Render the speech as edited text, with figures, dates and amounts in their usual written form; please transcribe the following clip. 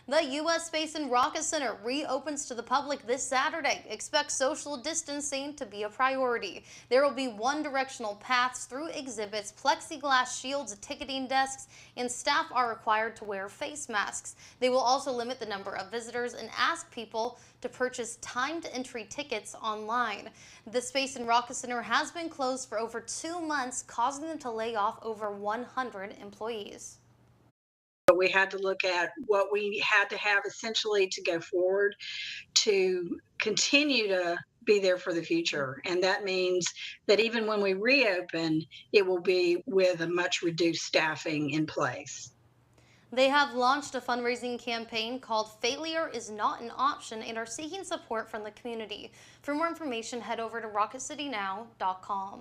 The U.S. Space and Rocket Center reopens to the public this Saturday. Expect social distancing to be a priority. There will be one-directional paths through exhibits, plexiglass shields, ticketing desks, and staff are required to wear face masks. They will also limit the number of visitors and ask people to purchase timed entry tickets online. The Space and Rocket Center has been closed for over 2 months, causing them to lay off over 100 employees. We had to look at what we had to have essentially to go forward to continue to be there for the future. And that means that even when we reopen, it will be with a much reduced staffing in place. They have launched a fundraising campaign called Failure is Not an Option and are seeking support from the community. For more information, head over to rocketcitynow.com.